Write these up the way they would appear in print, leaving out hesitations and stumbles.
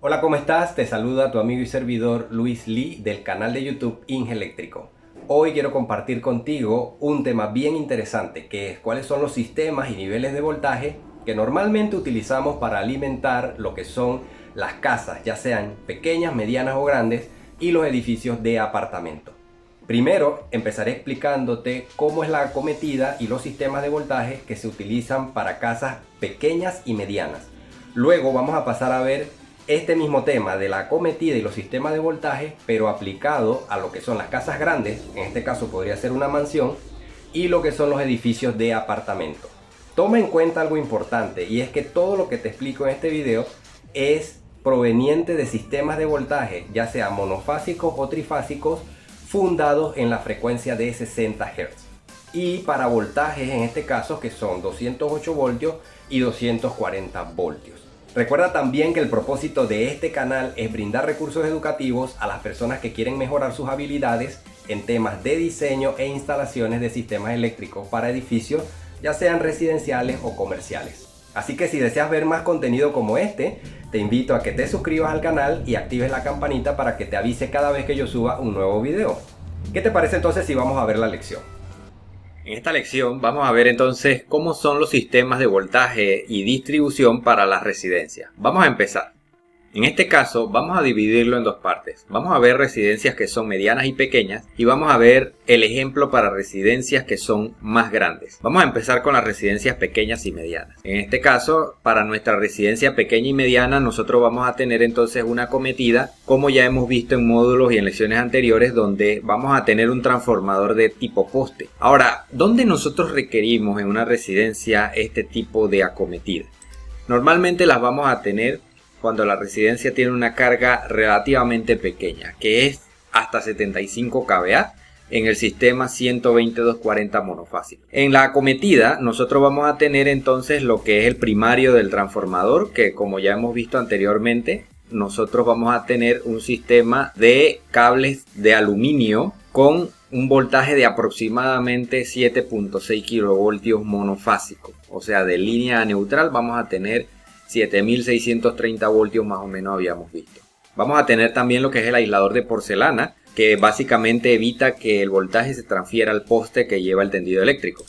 Hola, ¿cómo estás? Te saluda tu amigo y servidor Luis Lee del canal de YouTube Inge Eléctrico. Hoy quiero compartir contigo un tema bien interesante, que es cuáles son los sistemas y niveles de voltaje que normalmente utilizamos para alimentar lo que son las casas, ya sean pequeñas, medianas o grandes, y los edificios de apartamento. Primero empezaré explicándote cómo es la acometida y los sistemas de voltaje que se utilizan para casas pequeñas y medianas. Luego vamos a pasar a ver este mismo tema de la acometida y los sistemas de voltaje, pero aplicado a lo que son las casas grandes, en este caso podría ser una mansión, y lo que son los edificios de apartamento. Toma en cuenta algo importante, y es que todo lo que te explico en este video es proveniente de sistemas de voltaje, ya sea monofásicos o trifásicos, fundados en la frecuencia de 60 Hz. Y para voltajes en este caso que son 208 voltios y 240 voltios. Recuerda también que el propósito de este canal es brindar recursos educativos a las personas que quieren mejorar sus habilidades en temas de diseño e instalaciones de sistemas eléctricos para edificios, ya sean residenciales o comerciales. Así que si deseas ver más contenido como este, te invito a que te suscribas al canal y actives la campanita para que te avise cada vez que yo suba un nuevo video. ¿Qué te parece entonces si vamos a ver la lección? En esta lección vamos a ver entonces cómo son los sistemas de voltaje y distribución para las residencias. Vamos a empezar. En este caso vamos a dividirlo en dos partes. Vamos a ver residencias que son medianas y pequeñas y vamos a ver el ejemplo para residencias que son más grandes. Vamos a empezar con las residencias pequeñas y medianas. En este caso, para nuestra residencia pequeña y mediana, nosotros vamos a tener entonces una acometida, como ya hemos visto en módulos y en lecciones anteriores, donde vamos a tener un transformador de tipo poste. Ahora, ¿dónde nosotros requerimos en una residencia este tipo de acometida? Normalmente las vamos a tener cuando la residencia tiene una carga relativamente pequeña, que es hasta 75 kVA en el sistema 120-240 monofásico. En la acometida nosotros vamos a tener entonces lo que es el primario del transformador, que como ya hemos visto anteriormente, nosotros vamos a tener un sistema de cables de aluminio con un voltaje de aproximadamente 7.6 kilovoltios monofásico. O sea, de línea a neutral vamos a tener 7630 voltios más o menos habíamos visto. Vamos a tener también lo que es el aislador de porcelana, que básicamente evita que el voltaje se transfiera al poste que lleva el tendido eléctrico.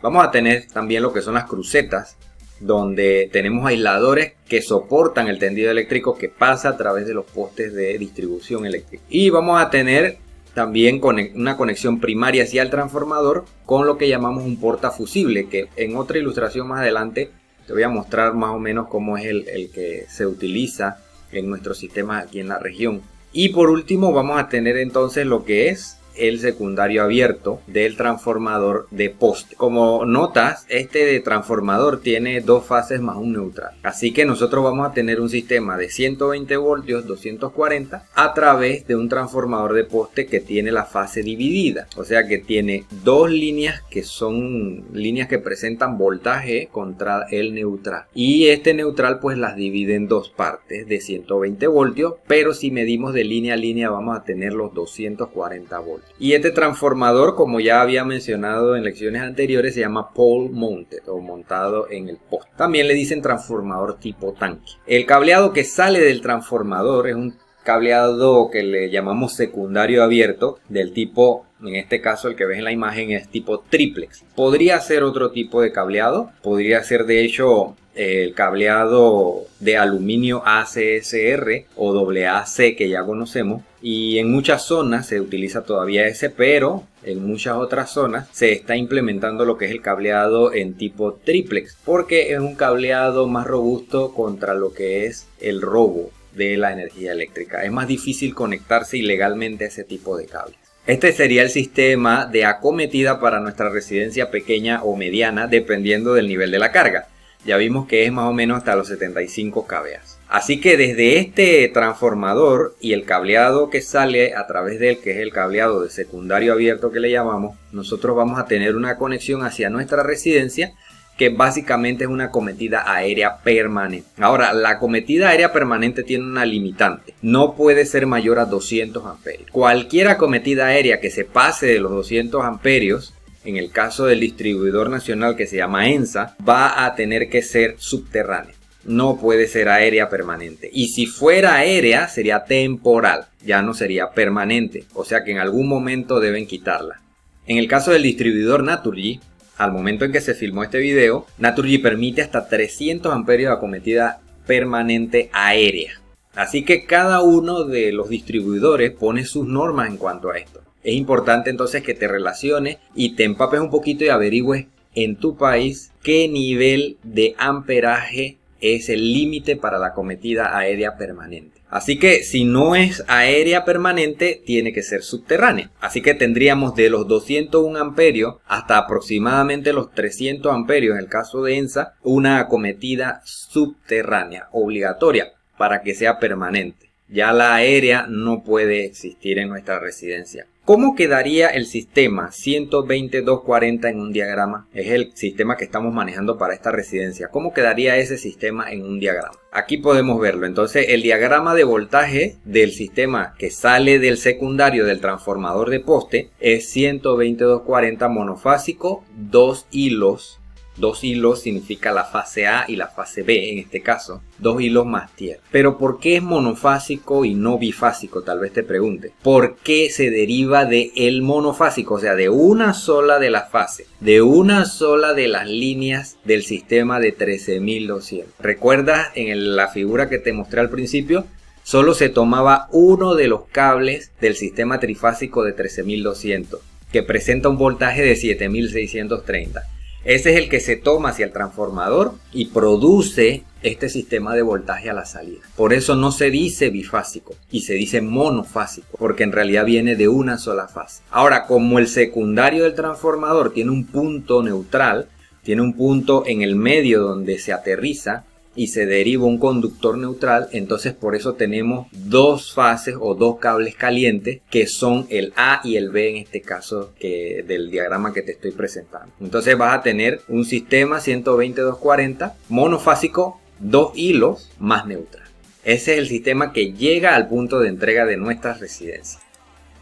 Vamos a tener también lo que son las crucetas, donde tenemos aisladores que soportan el tendido eléctrico que pasa a través de los postes de distribución eléctrica. Y vamos a tener también una conexión primaria hacia el transformador con lo que llamamos un portafusible, que en otra ilustración más adelante te voy a mostrar más o menos cómo es el que se utiliza en nuestros sistemas aquí en la región. Y por último vamos a tener entonces lo que es el secundario abierto del transformador de poste. Como notas, este de transformador tiene dos fases más un neutral. Así que nosotros vamos a tener un sistema de 120 voltios 240 a través de un transformador de poste que tiene la fase dividida. O sea que tiene dos líneas que son líneas que presentan voltaje contra el neutral. Y este neutral pues las divide en dos partes de 120 voltios. Pero si medimos de línea a línea vamos a tener los 240 voltios. Y este transformador, como ya había mencionado en lecciones anteriores, se llama pole mounted o montado en el poste. También le dicen transformador tipo tanque. El cableado que sale del transformador es un cableado que le llamamos secundario abierto del tipo, en este caso el que ves en la imagen es tipo triplex. Podría ser otro tipo de cableado, podría ser de hecho el cableado de aluminio ACSR o AAC que ya conocemos, y en muchas zonas se utiliza todavía ese, pero en muchas otras zonas se está implementando lo que es el cableado en tipo triplex porque es un cableado más robusto contra lo que es el robo de la energía eléctrica. Es más difícil conectarse ilegalmente a ese tipo de cables. Este sería el sistema de acometida para nuestra residencia pequeña o mediana dependiendo del nivel de la carga. Ya vimos que es más o menos hasta los 75 kVA. Así que desde este transformador y el cableado que sale a través de él, que es el cableado de secundario abierto que le llamamos, nosotros vamos a tener una conexión hacia nuestra residencia que básicamente es una acometida aérea permanente. Ahora, la acometida aérea permanente tiene una limitante. No puede ser mayor a 200 amperios. Cualquier acometida aérea que se pase de los 200 amperios, en el caso del distribuidor nacional que se llama ENSA, va a tener que ser subterránea. no puede ser aérea permanente. Y si fuera aérea, sería temporal, ya no sería permanente. O sea que en algún momento deben quitarla. En el caso del distribuidor Naturgy, al momento en que se filmó este video, Naturgy permite hasta 300 amperios de acometida permanente aérea. Así que cada uno de los distribuidores pone sus normas en cuanto a esto. Es importante entonces que te relaciones y te empapes un poquito y averigües en tu país qué nivel de amperaje es el límite para la acometida aérea permanente. Así que si no es aérea permanente, tiene que ser subterránea. Así que tendríamos de los 201 amperios hasta aproximadamente los 300 amperios en el caso de ENSA, una acometida subterránea obligatoria para que sea permanente. Ya la aérea no puede existir en nuestra residencia. ¿Cómo quedaría el sistema 120-240 en un diagrama? Es el sistema que estamos manejando para esta residencia. ¿Cómo quedaría ese sistema en un diagrama? Aquí podemos verlo. Entonces, el diagrama de voltaje del sistema que sale del secundario del transformador de poste es 120-240 monofásico, 2 hilos. 2 hilos significa la fase A y la fase B en este caso. 2 hilos más tierra. Pero ¿por qué es monofásico y no bifásico? Tal vez te pregunte. ¿Por qué se deriva de el monofásico? O sea, de una sola de las fases. De una sola de las líneas del sistema de 13200. ¿Recuerdas en la figura que te mostré al principio? Solo se tomaba uno de los cables del sistema trifásico de 13200. Que presenta un voltaje de 7630. Ese es el que se toma hacia el transformador y produce este sistema de voltaje a la salida. Por eso no se dice bifásico y se dice monofásico, porque en realidad viene de una sola fase. Ahora, como el secundario del transformador tiene un punto neutral, tiene un punto en el medio donde se aterriza y se deriva un conductor neutral, entonces por eso tenemos dos fases o dos cables calientes que son el A y el B en este caso del diagrama que te estoy presentando. Entonces vas a tener un sistema 120-240 monofásico, 2 hilos más neutral. Ese es el sistema que llega al punto de entrega de nuestras residencias.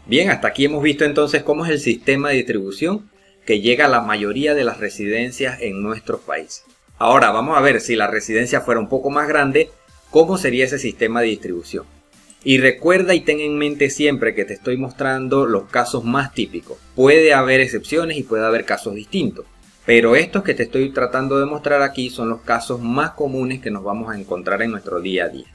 Bien, hasta aquí hemos visto entonces cómo es el sistema de distribución que llega a la mayoría de las residencias en nuestros países. Ahora vamos a ver si la residencia fuera un poco más grande, cómo sería ese sistema de distribución. Y recuerda y ten en mente siempre que te estoy mostrando los casos más típicos. Puede haber excepciones y puede haber casos distintos. Pero estos que te estoy tratando de mostrar aquí son los casos más comunes que nos vamos a encontrar en nuestro día a día.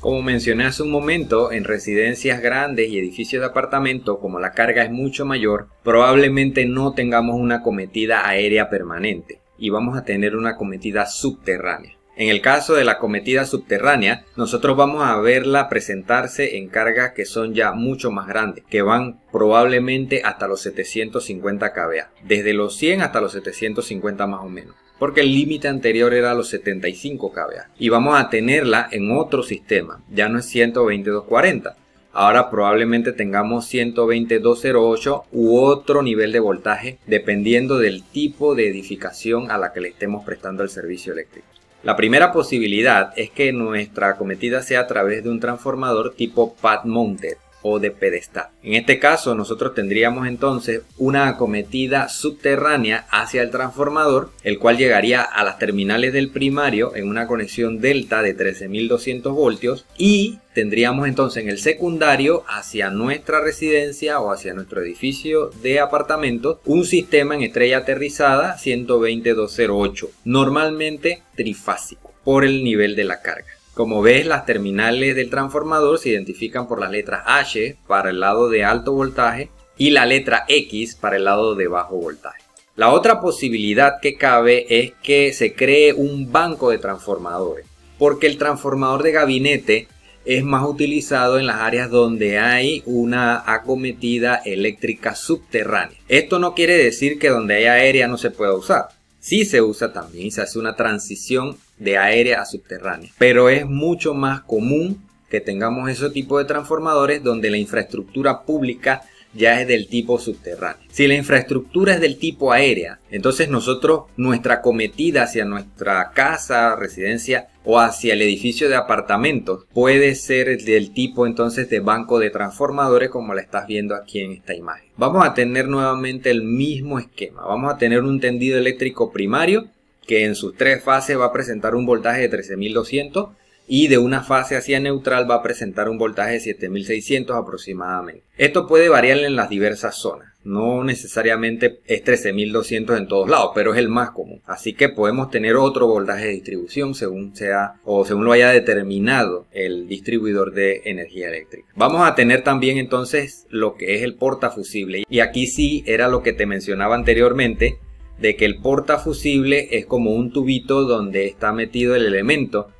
Como mencioné hace un momento, en residencias grandes y edificios de apartamento, como la carga es mucho mayor, probablemente no tengamos una acometida aérea permanente. Y vamos a tener una acometida subterránea. En el caso de la acometida subterránea, nosotros vamos a verla presentarse en cargas que son ya mucho más grandes, que van probablemente hasta los 750 kVA, desde los 100 hasta los 750 más o menos, porque el límite anterior era los 75 kVA. Y vamos a tenerla en otro sistema, ya no es 120-240. Ahora probablemente tengamos 120-208 u otro nivel de voltaje dependiendo del tipo de edificación a la que le estemos prestando el servicio eléctrico. La primera posibilidad es que nuestra acometida sea a través de un transformador tipo pad mounted o de pedestal. En este caso nosotros tendríamos entonces una acometida subterránea hacia el transformador, el cual llegaría a las terminales del primario en una conexión delta de 13.200 voltios y tendríamos entonces en el secundario hacia nuestra residencia o hacia nuestro edificio de apartamentos un sistema en estrella aterrizada 120-208, normalmente trifásico por el nivel de la carga. Como ves, las terminales del transformador se identifican por las letras H para el lado de alto voltaje y la letra X para el lado de bajo voltaje. La otra posibilidad que cabe es que se cree un banco de transformadores, porque el transformador de gabinete es más utilizado en las áreas donde hay una acometida eléctrica subterránea. Esto no quiere decir que donde hay aérea no se pueda usar. Sí se usa también, se hace una transición de aérea a subterránea. Pero es mucho más común que tengamos ese tipo de transformadores donde la infraestructura pública ya es del tipo subterráneo. Si la infraestructura es del tipo aérea, entonces nuestra acometida hacia nuestra casa, residencia o hacia el edificio de apartamentos puede ser del tipo entonces de banco de transformadores como la estás viendo aquí en esta imagen. Vamos a tener nuevamente el mismo esquema. Vamos a tener un tendido eléctrico primario que en sus 3 fases va a presentar un voltaje de 13.200 y de una fase hacia neutral va a presentar un voltaje de 7.600 aproximadamente. Esto puede variar en las diversas zonas. No necesariamente es 13.200 en todos lados, pero es el más común. Así que podemos tener otro voltaje de distribución según sea o según lo haya determinado el distribuidor de energía eléctrica. Vamos a tener también entonces lo que es el portafusible. Y aquí sí era lo que te mencionaba anteriormente, de que el portafusible es como un tubito donde está metido el elemento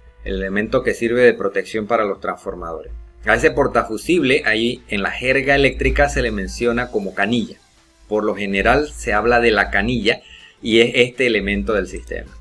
que sirve de protección para los transformadores. A ese portafusible, ahí en la jerga eléctrica se le menciona como canilla. Por lo general se habla de la canilla y es este elemento del sistema.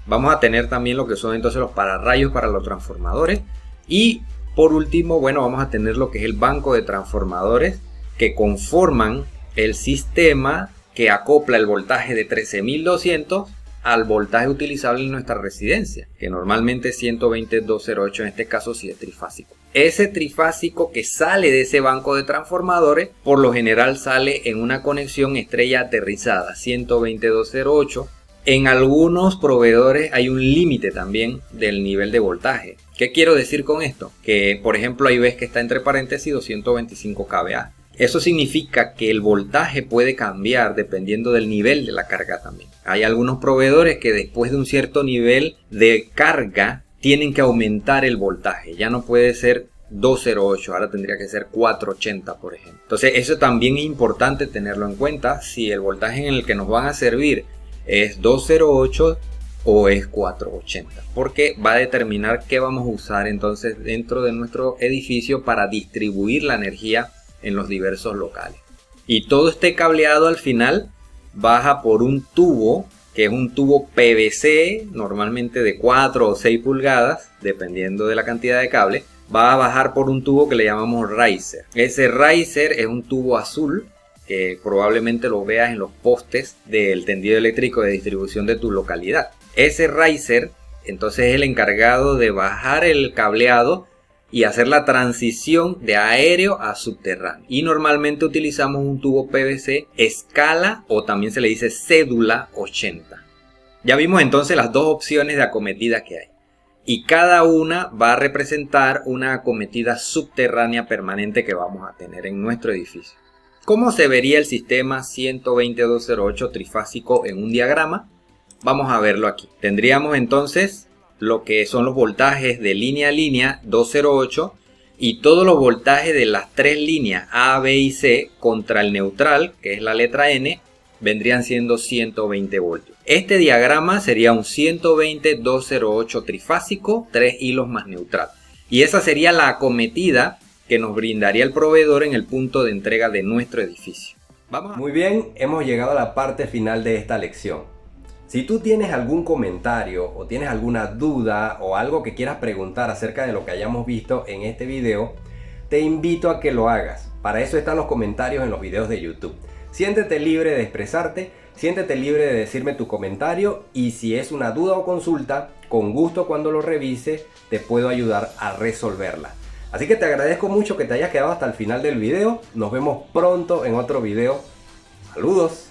Vamos a tener también lo que son entonces los pararrayos para los transformadores. Y por último, bueno, vamos a tener lo que es el banco de transformadores que conforman el sistema que acopla el voltaje de 13.200 al voltaje utilizable en nuestra residencia, que normalmente es 120.208, en este caso sí es trifásico. Ese trifásico que sale de ese banco de transformadores, por lo general sale en una conexión estrella aterrizada, 120.208. En algunos proveedores hay un límite también del nivel de voltaje. ¿Qué quiero decir con esto? Que por ejemplo ahí ves que está entre paréntesis 225 kVA. Eso significa que el voltaje puede cambiar dependiendo del nivel de la carga también. Hay algunos proveedores que después de un cierto nivel de carga tienen que aumentar el voltaje. Ya no puede ser 208, ahora tendría que ser 480 por ejemplo. Entonces eso también es importante tenerlo en cuenta si el voltaje en el que nos van a servir es 208 o es 480. Porque va a determinar qué vamos a usar entonces dentro de nuestro edificio para distribuir la energía en los diversos locales. Y todo este cableado al final baja por un tubo, que es un tubo PVC, normalmente de 4 o 6 pulgadas, dependiendo de la cantidad de cable. Va a bajar por un tubo que le llamamos riser. Ese riser es un tubo azul, que probablemente lo veas en los postes del tendido eléctrico de distribución de tu localidad. Ese riser entonces es el encargado de bajar el cableado y hacer la transición de aéreo a subterráneo. Y normalmente utilizamos un tubo PVC escala o también se le dice cédula 80. Ya vimos entonces las dos opciones de acometida que hay. Y cada una va a representar una acometida subterránea permanente que vamos a tener en nuestro edificio. ¿Cómo se vería el sistema 120.208 trifásico en un diagrama? Vamos a verlo aquí. Tendríamos entonces lo que son los voltajes de línea a línea 208 y todos los voltajes de las 3 líneas A, B y C contra el neutral, que es la letra N, vendrían siendo 120 voltios. Este diagrama sería un 120.208 trifásico, 3 hilos más neutral. Y esa sería la acometida que nos brindaría el proveedor en el punto de entrega de nuestro edificio. Muy bien, hemos llegado a la parte final de esta lección. Si tú tienes algún comentario o tienes alguna duda o algo que quieras preguntar acerca de lo que hayamos visto en este video, te invito a que lo hagas. Para eso están los comentarios en los videos de YouTube. Siéntete libre de expresarte, siéntete libre de decirme tu comentario y si es una duda o consulta, con gusto cuando lo revise te puedo ayudar a resolverla. Así que te agradezco mucho que te hayas quedado hasta el final del video. Nos vemos pronto en otro video. Saludos.